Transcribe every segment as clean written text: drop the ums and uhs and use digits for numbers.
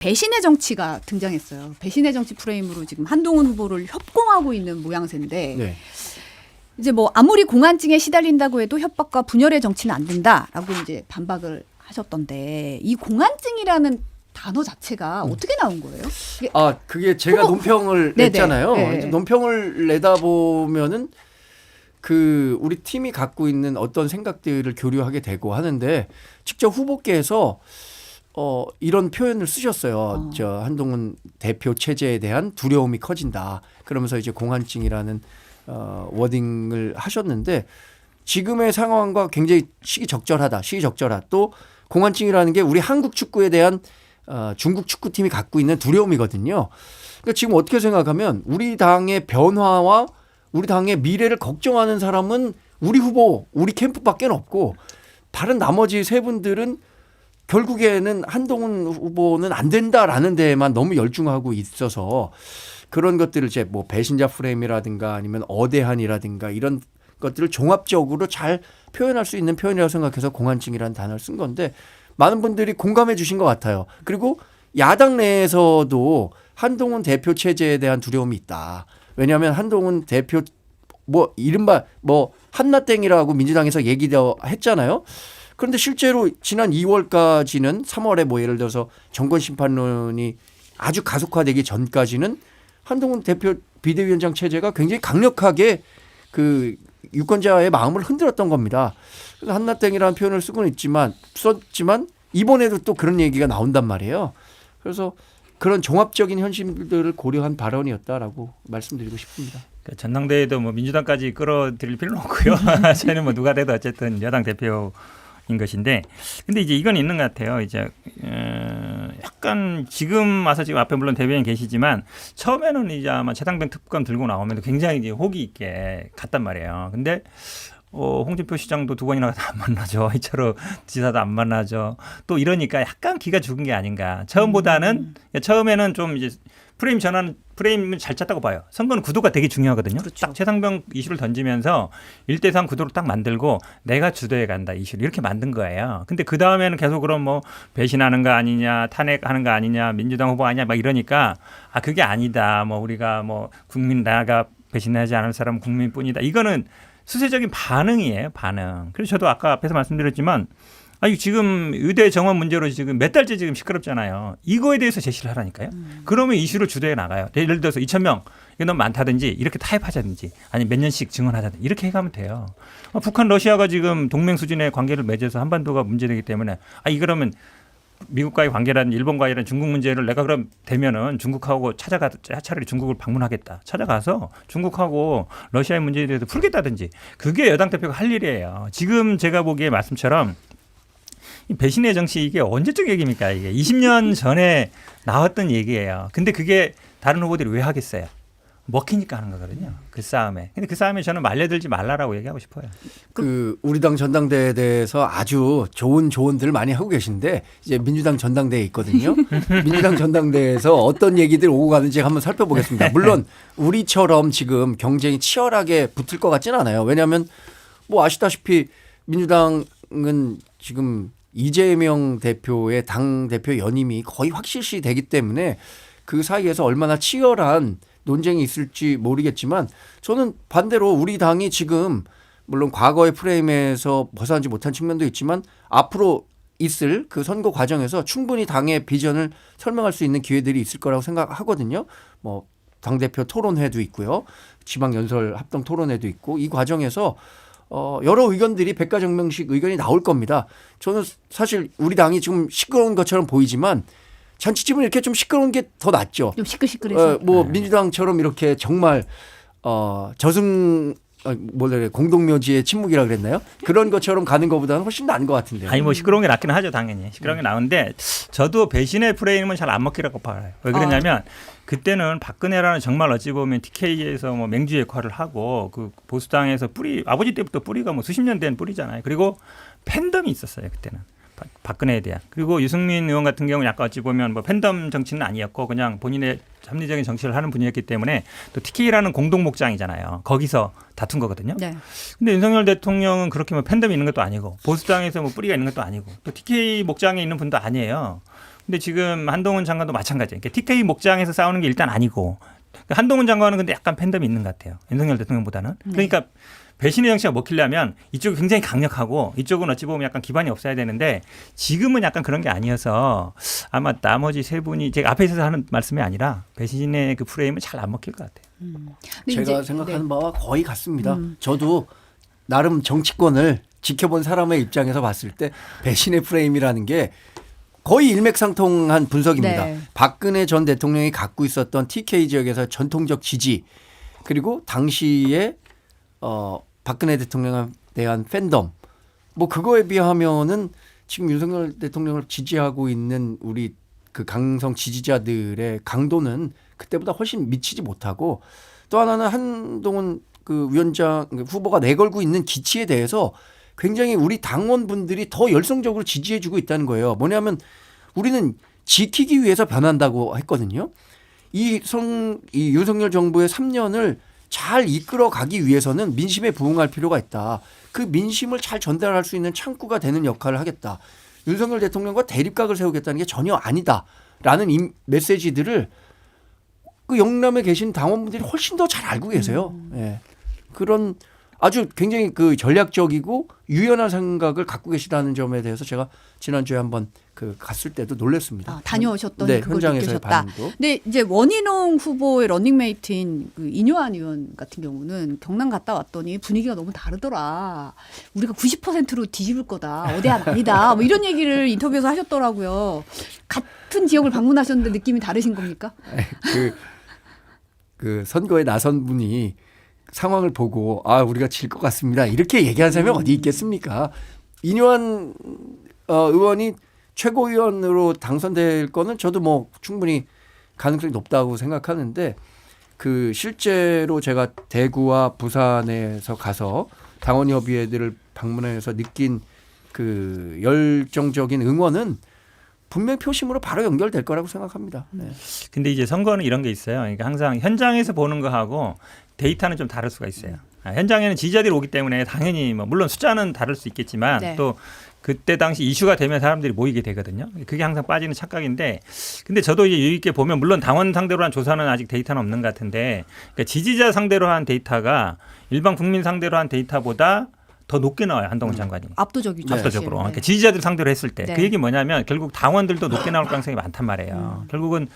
배신의 정치가 등장했어요. 배신의 정치 프레임으로 지금 한동훈 후보를 협공하고 있는 모양새인데 네. 이제 뭐 아무리 공안증에 시달린다고 해도 협박과 분열의 정치는 안 된다라고 이제 반박을 하셨던데 이 공안증이라는 단어 자체가 어떻게 나온 거예요? 그게 제가 후보, 논평을 네네. 냈잖아요. 네. 이제 논평을 내다 보면은 그 우리 팀이 갖고 있는 어떤 생각들을 교류하게 되고 하는데 직접 후보께서 이런 표현을 쓰셨어요. 저 한동훈 대표 체제에 대한 두려움이 커진다. 그러면서 이제 공안증이라는 워딩을 하셨는데 지금의 상황과 굉장히 시기적절하다. 또 공안증이라는 게 우리 한국 축구에 대한 중국 축구팀이 갖고 있는 두려움이거든요. 그러니까 지금 어떻게 생각하면 우리 당의 변화와 우리 당의 미래를 걱정하는 사람은 우리 후보, 우리 캠프밖에 없고 다른 나머지 세 분들은 결국에는 한동훈 후보는 안 된다라는 데에만 너무 열중하고 있어서 그런 것들을 이제 뭐 배신자 프레임이라든가 아니면 어대한이라든가 이런 것들을 종합적으로 잘 표현할 수 있는 표현이라고 생각해서 공안증이라는 단어를 쓴 건데 많은 분들이 공감해 주신 것 같아요. 그리고 야당 내에서도 한동훈 대표 체제에 대한 두려움이 있다. 왜냐하면 한동훈 대표 뭐 이른바 뭐 한나땡이라고 민주당에서 얘기도 했잖아요. 그런데 실제로 지난 2월까지는 3월에 뭐 예를 들어서 정권 심판론이 아주 가속화되기 전까지는 한동훈 대표 비대위원장 체제가 굉장히 강력하게 그 유권자의 마음을 흔들었던 겁니다. 그래서 한나땡이라는 표현을 썼지만 이번에도 또 그런 얘기가 나온단 말이에요. 그래서 그런 종합적인 현실들을 고려한 발언이었다라고 말씀드리고 싶습니다. 그러니까 전당대회도 뭐 민주당까지 끌어들일 필요는 없고요. 저희는 뭐 누가 돼도 어쨌든 여당 대표인 것인데, 근데 이제 이건 있는 것 같아요. 이제 약간 지금 와서 지금 앞에 물론 대변인 계시지만 처음에는 이제 아마 최상병 특검 들고 나오면 굉장히 이제 호기 있게 갔단 말이에요. 근데 홍준표 시장도 두 번이나 안 만나죠. 이철호 지사도 안 만나죠. 또 이러니까 약간 기가 죽은 게 아닌가. 처음보다는 처음에는 좀 이제 프레임은 잘 짰다고 봐요. 선거는 구도가 되게 중요하거든요. 그렇죠. 딱 최상병 이슈를 던지면서 1대3 구도를 딱 만들고 내가 주도해 간다 이슈를 이렇게 만든 거예요. 근데 그 다음에는 계속 그럼 뭐 배신하는 거 아니냐, 탄핵하는 거 아니냐, 민주당 후보 아니냐 막 이러니까 그게 아니다. 뭐 우리가 뭐 국민 나가 배신하지 않을 사람은 국민뿐이다. 이거는 수세적인 반응이에요, 반응. 그래서 저도 아까 앞에서 말씀드렸지만 지금 의대 정원 문제로 지금 몇 달째 지금 시끄럽잖아요. 이거에 대해서 제시를 하라니까요. 그러면 이슈를 주도해 나가요. 예를 들어서 2,000명 이게 너무 많다든지 이렇게 타협하자든지 아니 몇 년씩 증언하자든지 이렇게 해가면 돼요. 북한 러시아가 지금 동맹 수준의 관계를 맺어서 한반도가 문제되기 때문에 이러면 미국과의 관계라든 일본과의 중국 문제를 내가 그럼 되면은 중국하고 차라리 중국을 방문하겠다. 찾아가서 중국하고 러시아의 문제에 대해서 풀겠다든지 그게 여당 대표가 할 일이에요. 지금 제가 보기에 말씀처럼 이 배신의 정치 이게 언제적 얘기입니까? 이게 20년 전에 나왔던 얘기예요. 근데 그게 다른 후보들이 왜 하겠어요? 먹히니까 하는 거거든요. 그 싸움에. 근데 그 싸움에 저는 말려들지 말라라고 얘기하고 싶어요. 그 우리 당 전당대회에 대해서 아주 좋은 조언들을 많이 하고 계신데 이제 민주당 전당대회 있거든요. 민주당 전당대회에서 어떤 얘기들 오고 가는지 한번 살펴보겠습니다. 물론 우리처럼 지금 경쟁이 치열하게 붙을 것 같지는 않아요. 왜냐하면 뭐 아시다시피 민주당은 지금 이재명 대표의 당 대표 연임이 거의 확실시 되기 때문에 그 사이에서 얼마나 치열한 논쟁이 있을지 모르겠지만 저는 반대로 우리 당이 지금 물론 과거의 프레임에서 벗어나지 못한 측면도 있지만 앞으로 있을 그 선거 과정에서 충분히 당의 비전을 설명할 수 있는 기회들이 있을 거라고 생각하거든요. 뭐 당대표 토론회도 있고요. 지방연설 합동 토론회도 있고 이 과정에서 여러 의견들이 백가정명식 의견이 나올 겁니다. 저는 사실 우리 당이 지금 시끄러운 것처럼 보이지만 잔치집은 이렇게 좀 시끄러운 게 더 낫죠. 좀 시끌시끌해서. 민주당처럼 이렇게 정말 공동묘지의 침묵이라 그랬나요? 그런 것처럼 가는 것보다는 훨씬 나은 것 같은데요. 뭐 시끄러운 게 낫긴 하죠, 당연히. 시끄러운 게 나은데 저도 배신의 프레임은 잘 안 먹히라고 봐요. 왜 그러냐면 그때는 박근혜라는 정말 어찌 보면 TK에서 뭐 맹주 역할을 하고 그 보수당에서 아버지 때부터 뿌리가 뭐 수십 년 된 뿌리잖아요. 그리고 팬덤이 있었어요, 그때는. 박근혜에 대한. 그리고 유승민 의원 같은 경우는 약간 어찌 보면 뭐 팬덤 정치는 아니었고 그냥 본인의 합리적인 정치를 하는 분이었기 때문에 또 TK라는 공동 목장이잖아요. 거기서 다툰 거거든요. 네. 근데 윤석열 대통령은 그렇게 뭐 팬덤이 있는 것도 아니고 보수당에서 뭐 뿌리가 있는 것도 아니고 또 TK 목장에 있는 분도 아니에요. 근데 지금 한동훈 장관도 마찬가지예요. 그러니까 TK 목장에서 싸우는 게 일단 아니고 한동훈 장관은 근데 약간 팬덤이 있는 것 같아요. 윤석열 대통령보다는. 그러니까 배신의 정치가 먹히려면 이쪽이 굉장히 강력하고 이쪽은 어찌 보면 약간 기반이 없어야 되는데 지금은 약간 그런 게 아니어서 아마 나머지 세 분이 제가 앞에서 하는 말씀이 아니라 배신의 그 프레임은 잘 안 먹힐 것 같아요. 근데 제가 이제, 생각하는 바와 거의 같습니다. 저도 나름 정치권을 지켜본 사람의 입장에서 봤을 때 배신의 프레임이라는 게 거의 일맥상통한 분석입니다. 네. 박근혜 전 대통령이 갖고 있었던 TK 지역에서 전통적 지지 그리고 당시에 박근혜 대통령에 대한 팬덤 뭐 그거에 비하면은 지금 윤석열 대통령을 지지하고 있는 우리 그 강성 지지자들의 강도는 그때보다 훨씬 미치지 못하고 또 하나는 한동훈 그 위원장 후보가 내걸고 있는 기치에 대해서 굉장히 우리 당원분들이 더 열성적으로 지지해주고 있다는 거예요. 뭐냐면 우리는 지키기 위해서 변한다고 했거든요. 이 윤석열 정부의 3년을 잘 이끌어가기 위해서는 민심에 부응할 필요가 있다. 그 민심을 잘 전달할 수 있는 창구가 되는 역할을 하겠다. 윤석열 대통령과 대립각을 세우겠다는 게 전혀 아니다라는 이 메시지들을 그 영남에 계신 당원분들이 훨씬 더 잘 알고 계세요. 예. 그런 아주 굉장히 그 전략적이고 유연한 생각을 갖고 계시다는 점에 대해서 제가 지난주에 한번 그 갔을 때도 놀랐습니다. 다녀오셨더니 네, 그걸 현장에서의 느끼셨다. 반응도. 근데 이제 원희룡 후보의 러닝메이트인 그 이뇨한 의원 같은 경우는 경남 갔다 왔더니 분위기가 너무 다르더라. 우리가 90%로 뒤집을 거다. 어디야 아니다. 뭐 이런 얘기를 인터뷰에서 하셨더라고요. 같은 지역을 방문하셨는데 느낌이 다르신 겁니까? 그 선거에 나선 분이 상황을 보고 우리가 질 것 같습니다. 이렇게 얘기한 사람이 어디 있겠습니까? 이뇨한 의원이 최고위원으로 당선될 거는 저도 뭐 충분히 가능성이 높다고 생각하는데 그 실제로 제가 대구와 부산에서 가서 당원협의회들을 방문해서 느낀 그 열정적인 응원은 분명 표심으로 바로 연결될 거라고 생각합니다. 네. 근데 이제 선거는 이런 게 있어요. 그러니까 항상 현장에서 보는 거하고 데이터는 좀 다를 수가 있어요. 현장에는 지지자들이 오기 때문에 당연히 뭐 물론 숫자는 다를 수 있겠지만 네. 또 그때 당시 이슈가 되면 사람들이 모이게 되거든요. 그게 항상 빠지는 착각인데 근데 저도 이제 유익 있게 보면 물론 당원 상대로 한 조사는 아직 데이터는 없는 것 같은데 그러니까 지지자 상대로 한 데이터가 일반 국민 상대로 한 데이터보다 더 높게 나와요. 한동훈 장관이. 압도적이죠. 압도적으로. 사실. 그러니까 지지자들 상대로 했을 때. 네. 그 얘기 뭐냐면 결국 당원들도 높게 나올 가능성이 많단 말이에요. 결국은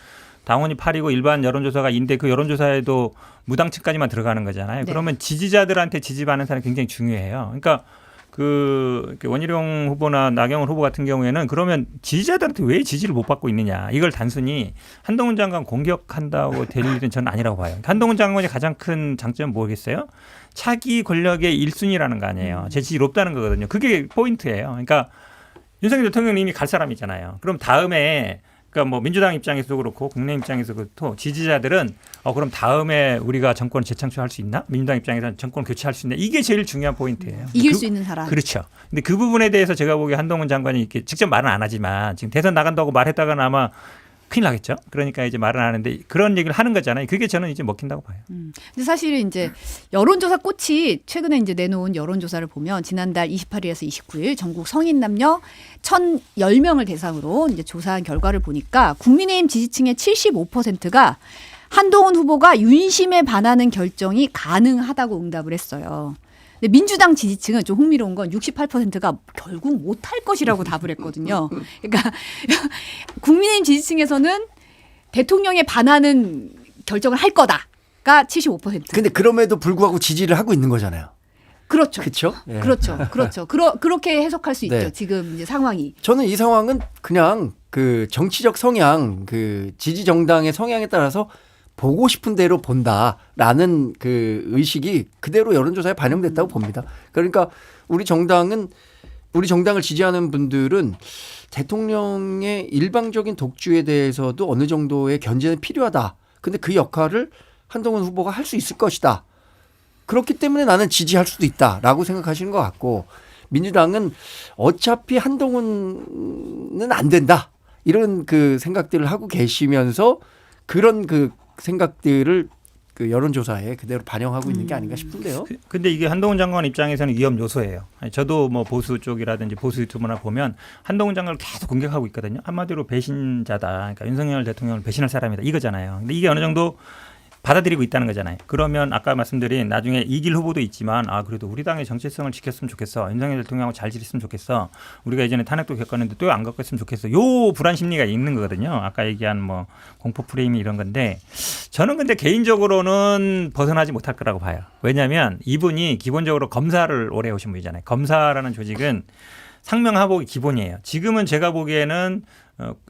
당원이 8이고 일반 여론조사가 2인데 그 여론조사에도 무당층까지만 들어가는 거잖아요. 네. 그러면 지지자들한테 지지받는 사람이 굉장히 중요해요. 그러니까 그 원희룡 후보나 나경원 후보 같은 경우에는 그러면 지지자들한테 왜 지지를 못 받고 있느냐. 이걸 단순히 한동훈 장관 공격한다고 될 일은 저는 아니라고 봐요. 한동훈 장관의 가장 큰 장점은 뭐겠어요? 차기 권력의 1순위라는 거 아니에요. 제 지지율 높다는 거거든요. 그게 포인트예요. 그러니까 윤석열 대통령이 이미 갈 사람이잖아요. 그럼 다음에 그러니까 뭐 민주당 입장에서도 그렇고 국내 입장에서도 지지자들은 그럼 다음에 우리가 정권을 재창출할 수 있나? 민주당 입장에서는 정권 교체할 수 있나? 이게 제일 중요한 포인트예요. 이길 수 있는 사람. 그렇죠. 근데 그 부분에 대해서 제가 보기에 한동훈 장관이 이렇게 직접 말은 안 하지만 지금 대선 나간다고 말했다가는 아마 큰일 나겠죠. 그러니까 이제 말은 안 하는데 그런 얘기를 하는 거잖아요. 그게 저는 이제 먹힌다고 봐요. 근데 사실은 이제 여론조사 꽃이 최근에 이제 내놓은 여론조사를 보면 지난달 28일에서 29일 전국 성인 남녀 1,010명을 대상으로 이제 조사한 결과를 보니까 국민의힘 지지층의 75%가 한동훈 후보가 윤심에 반하는 결정이 가능하다고 응답을 했어요. 근데 민주당 지지층은 좀 흥미로운 건 68%가 결국 못할 것이라고 답을 했거든요. 그러니까 국민의힘 지지층에서는 대통령에 반하는 결정을 할 거다가 75%. 근데 그럼에도 불구하고 지지를 하고 있는 거잖아요. 그렇죠. 그렇죠? 예. 그렇죠. 그렇게 해석할 수 있죠. 네. 지금 이제 상황이. 저는 이 상황은 그냥 그 정치적 성향, 그 지지 정당의 성향에 따라서 보고 싶은 대로 본다라는 그 의식이 그대로 여론조사에 반영됐다고 봅니다. 그러니까 우리 정당을 지지하는 분들은 대통령의 일방적인 독주에 대해서도 어느 정도의 견제는 필요하다. 근데 그 역할을 한동훈 후보가 할 수 있을 것이다. 그렇기 때문에 나는 지지할 수도 있다라고 생각하시는 것 같고 민주당은 어차피 한동훈은 안 된다. 이런 그 생각들을 하고 계시면서 그런 그 생각들을 그 여론조사에 그대로 반영하고 있는 게 아닌가 싶은데요. 근데 이게 한동훈 장관 입장에서는 위험 요소예요. 아니, 저도 뭐 보수 쪽이라든지 보수 유튜브나 보면 한동훈 장관을 계속 공격하고 있거든요. 한마디로 배신자다. 그러니까 윤석열 대통령을 배신할 사람이다. 이거잖아요. 근데 이게 어느 정도 받아들이고 있다는 거잖아요. 그러면 아까 말씀드린 나중에 이길 후보도 있지만 그래도 우리 당의 정체성을 지켰으면 좋겠어. 윤석열 대통령하고 잘 지냈으면 좋겠어. 우리가 예전에 탄핵도 겪었는데 또 안 겪었으면 좋겠어. 요 불안 심리가 있는 거거든요. 아까 얘기한 뭐 공포 프레임이 이런 건데 저는 근데 개인적으로는 벗어나지 못할 거라고 봐요. 왜냐하면 이분이 기본적으로 검사를 오래 오신 분이잖아요. 검사라는 조직은 상명하복이 기본이에요. 지금은 제가 보기에는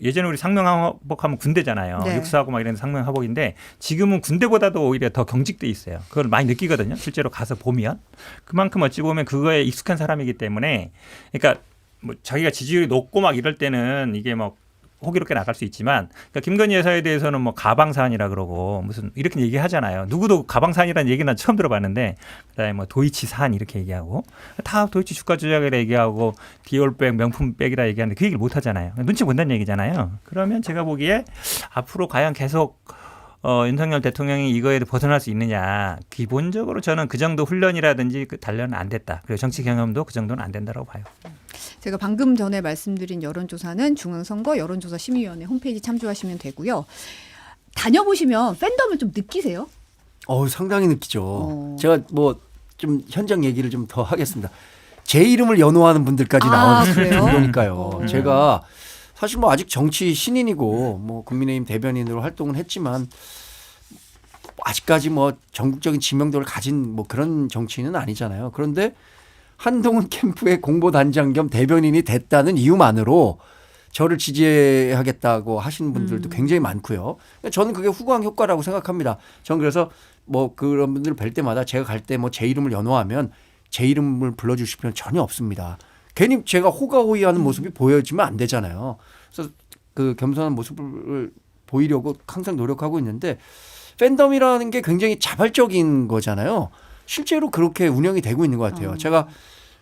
예전에 우리 상명하복하면 군대잖아요. 네. 육사하고 막 이런 상명하복인데 지금은 군대보다도 오히려 더 경직돼 있어요. 그걸 많이 느끼거든요. 실제로 가서 보면 그만큼 어찌 보면 그거에 익숙한 사람이기 때문에 그러니까 뭐 자기가 지지율이 높고 막 이럴 때는 이게 뭐 호기롭게 나갈 수 있지만 그러니까 김건희 여사에 대해서는 뭐 가방산이라 그러고 무슨 이렇게 얘기하잖아요. 누구도 가방산이라는 얘기는 난 처음 들어봤는데 그다음에 뭐 도이치산 이렇게 얘기하고 다 도이치 주가 조작이라 얘기하고 디올백 명품백이라 얘기하는데 그 얘기를 못 하잖아요. 눈치 본다는 얘기잖아요. 그러면 제가 보기에 앞으로 과연 계속 윤석열 대통령이 이거에 벗어날 수 있느냐. 기본적으로 저는 그 정도 훈련이라든지 그 단련은 안 됐다. 그리고 정치 경험도 그 정도는 안 된다고 봐요. 제가 방금 전에 말씀드린 여론조사는 중앙선거 여론조사심의위원회 홈페이지 참조하시면 되고요. 다녀보시면 팬덤을 좀 느끼세요? 상당히 느끼죠. 제가 뭐 좀 현장 얘기를 좀 더 하겠습니다. 제 이름을 연호하는 분들까지 나오는 그래요? 그러니까요. 제가 사실 뭐 아직 정치 신인이고 뭐 국민의힘 대변인으로 활동은 했지만 아직까지 뭐 전국적인 지명도를 가진 뭐 그런 정치인은 아니잖아요. 그런데 한동훈 캠프의 공보단장 겸 대변인이 됐다는 이유만으로 저를 지지하겠다고 하시는 분들도 굉장히 많고요. 저는 그게 후광 효과라고 생각합니다. 저는 그래서 뭐 그런 분들을 뵐 때마다 제가 갈 때 뭐 제 이름을 연호하면 제 이름을 불러주실 필요는 전혀 없습니다. 괜히 제가 호가호위하는 모습이 보여지면 안 되잖아요. 그래서 그 겸손한 모습을 보이려고 항상 노력하고 있는데 팬덤이라는 게 굉장히 자발적인 거잖아요. 실제로 그렇게 운영이 되고 있는 것 같아요. 제가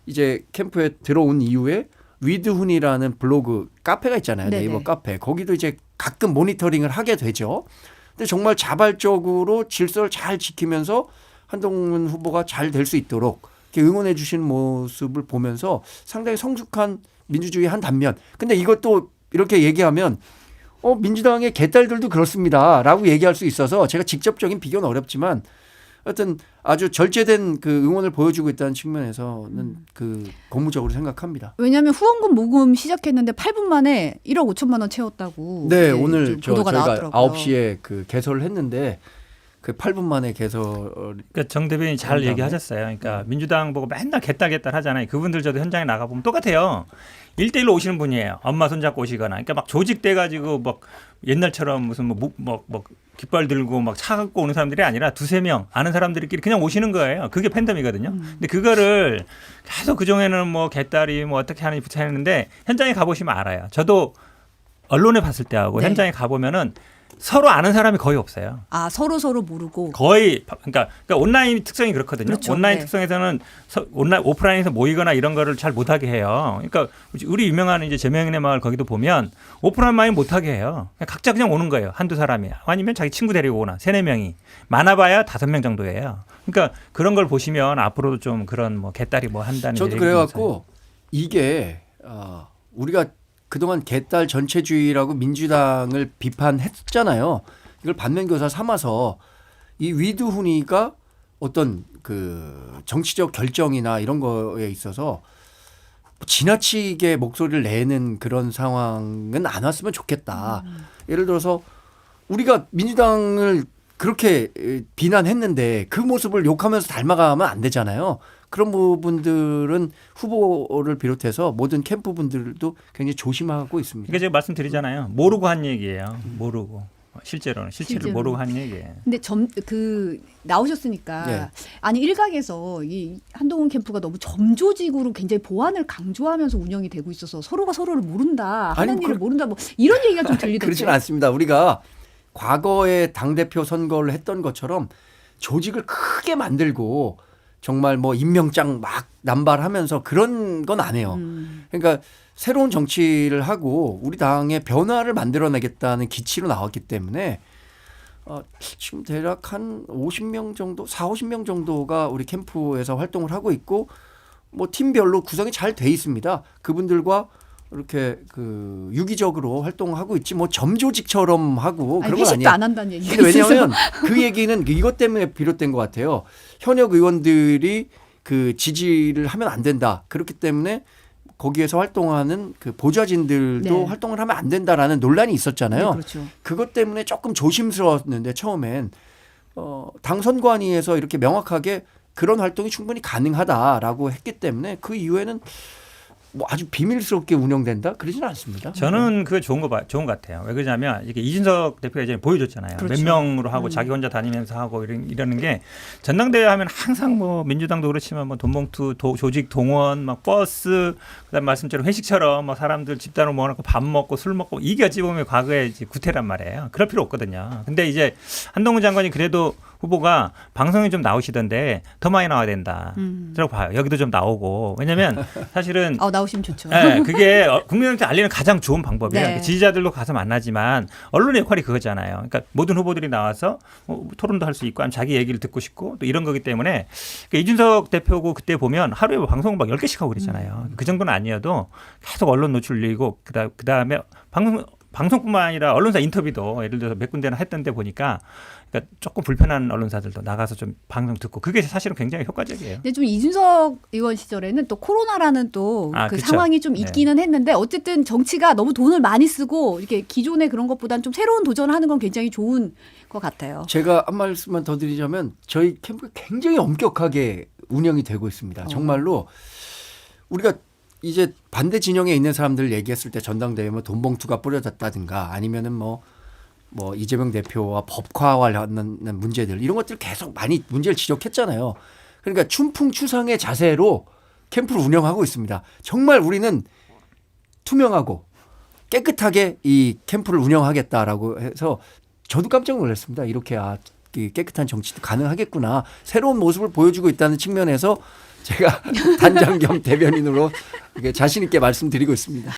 이제 캠프에 들어온 이후에 위드훈이라는 블로그 카페가 있잖아요. 네네. 네이버 카페. 거기도 이제 가끔 모니터링을 하게 되죠. 근데 정말 자발적으로 질서를 잘 지키면서 한동훈 후보가 잘 될 수 있도록 이렇게 응원해 주시는 모습을 보면서 상당히 성숙한 민주주의 한 단면. 근데 이것도 이렇게 얘기하면 민주당의 개딸들도 그렇습니다라고 얘기할 수 있어서 제가 직접적인 비교는 어렵지만 하여튼 아주 절제된 그 응원을 보여주고 있다는 측면에서는 그 고무적으로 생각합니다. 왜냐하면 후원금 모금 시작했는데 8분 만에 1억 5천만 원 채웠다고. 네, 이제 오늘 보도가 저희가 나왔더라고요. 9시에 그 개설을 했는데 그 8분 만에 개설. 그러니까 정 대변인이 잘 얘기하셨어요. 그러니까 민주당 보고 맨날 개딸 하잖아요. 그분들 저도 현장에 나가보면 똑같아요. 1대1로 오시는 분이에요. 엄마 손잡고 오시거나. 그러니까 막 조직돼가지고 막 옛날처럼 무슨 뭐 깃발 들고 막 차 갖고 오는 사람들이 아니라 두세 명 아는 사람들끼리 그냥 오시는 거예요. 그게 팬덤이거든요. 근데 그거를 계속 그중에는 뭐 개딸이 뭐 어떻게 하는지 붙여있는데 현장에 가보시면 알아요. 저도 언론에 봤을 때하고 네. 현장에 가보면은 서로 아는 사람이 거의 없어요. 서로 모르고. 거의 그러니까 온라인 특성이 그렇거든요. 그렇죠. 온라인 네. 특성에서는 오프라인에서 모이거나 이런 거를 잘 못하게 해요. 그러니까 우리 유명한 이제 제명인의 마을 거기도 보면 오프라인 마인 못하게 해요. 각자 그냥 오는 거예요. 한두 사람이 아니면 자기 친구 데리고 오나 3-4명이 많아봐야 5명 정도예요. 그러니까 그런 걸 보시면 앞으로도 좀 그런 뭐 개딸이 뭐 한다는 저도 그래갖고 이게 우리가 그동안 개딸 전체주의라고 민주당을 비판했잖아요. 이걸 반면교사 삼아서 이 위드훈이가 어떤 그 정치적 결정이나 이런 거에 있어서 지나치게 목소리를 내는 그런 상황은 안 왔으면 좋겠다. 예를 들어서 우리가 민주당을 그렇게 비난했는데 그 모습을 욕하면서 닮아가면 안 되잖아요. 그런 부분들은 후보를 비롯해서 모든 캠프 분들도 굉장히 조심하고 있습니다. 그러니까 제가 말씀드리잖아요. 모르고 한 얘기예요. 모르고. 실제로 모르고 한 얘기예요. 근데 나오셨으니까 네. 아니 일각에서 이 한동훈 캠프가 너무 점조직으로 굉장히 보안을 강조하면서 운영이 되고 있어서 서로가 서로를 모른다. 하는 일을 모른다. 뭐 이런 얘기가 좀 들리던데. 그렇지는 않습니다. 우리가 과거에 당대표 선거를 했던 것처럼 조직을 크게 만들고 정말 뭐 임명장 막 남발하면서 그런 건 안 해요. 그러니까 새로운 정치를 하고 우리 당의 변화를 만들어내겠다는 기치로 나왔기 때문에 지금 대략 한 50명 정도, 50명 정도가 우리 캠프에서 활동을 하고 있고 뭐 팀별로 구성이 잘 돼 있습니다. 그분들과 이렇게 그 유기적으로 활동하고 있지 뭐 점조직처럼 하고 그런 건 회식도 아니에요. 안 한다는 얘기가 근데 있어서. 왜냐하면 그 얘기는 이것 때문에 비롯된 것 같아요. 현역 의원들이 그 지지를 하면 안 된다. 그렇기 때문에 거기에서 활동하는 그 보좌진들도 네. 활동을 하면 안 된다라는 논란이 있었잖아요. 네, 그렇죠. 그것 때문에 조금 조심스러웠는데 처음엔 당 선관위에서 이렇게 명확하게 그런 활동이 충분히 가능하다라고 했기 때문에 그 이후에는 뭐 아주 비밀스럽게 운영된다 그러지는 않습니다. 저는 그게 좋은 것 같아요. 왜 그러냐면 이게 이준석 대표가 이제 보여줬잖아요. 그렇죠. 몇 명으로 하고 자기 혼자 다니면서 하고 이러는 게 전당대회 하면 항상 뭐 민주당도 그렇지만 뭐 돈봉투, 조직 동원, 막 버스, 그다음 말씀처럼 회식처럼 막 사람들 집단으로 모아놓고 밥 먹고 술 먹고 이게 어찌 보면 과거의 이제 구태란 말이에요. 그럴 필요 없거든요. 근데 이제 한동훈 장관이 그래도 후보가 방송에 좀 나오시던데 더 많이 나와야 된다. 라고 봐요. 여기도 좀 나오고. 왜냐면 사실은 나오시면 좋죠. 네, 그게 국민한테 알리는 가장 좋은 방법이에요. 네. 지지자들도 가서 만나지만 언론의 역할이 그거잖아요. 그러니까 모든 후보들이 나와서 토론도 할 수 있고 아니면 자기 얘기를 듣고 싶고 또 이런 거기 때문에 그러니까 이준석 대표고 그때 보면 하루에 방송 막 10개씩 하고 그랬잖아요. 그 정도는 아니어도 계속 언론 노출리고 그다음에 방송뿐만 아니라 언론사 인터뷰도 예를 들어서 몇 군데나 했던 데 보니까 그러니까 조금 불편한 언론사들도 나가서 좀 방송 듣고 그게 사실은 굉장히 효과적이에요. 근데 좀 이준석 의원 시절에는 또 코로나라는 또 그 그쵸. 상황이 좀 네. 있기는 했는데 어쨌든 정치가 너무 돈을 많이 쓰고 이렇게 기존의 그런 것보다는 좀 새로운 도전을 하는 건 굉장히 좋은 것 같아요. 제가 한 말씀만 더 드리자면 저희 캠프가 굉장히 엄격하게 운영이 되고 있습니다. 정말로 우리가 이제 반대 진영에 있는 사람들 얘기했을 때 전당대회 뭐 돈봉투가 뿌려졌다든가 아니면은 뭐 이재명 대표와 법화하는 문제들 이런 것들 계속 많이 문제를 지적했잖아요. 그러니까 춘풍추상의 자세로 캠프를 운영하고 있습니다. 정말 우리는 투명하고 깨끗하게 이 캠프를 운영하겠다라고 해서 저도 깜짝 놀랐습니다. 이렇게 이 깨끗한 정치도 가능하겠구나. 새로운 모습을 보여주고 있다는 측면에서 제가 단장 겸 대변인으로 자신 있게 말씀드리고 있습니다.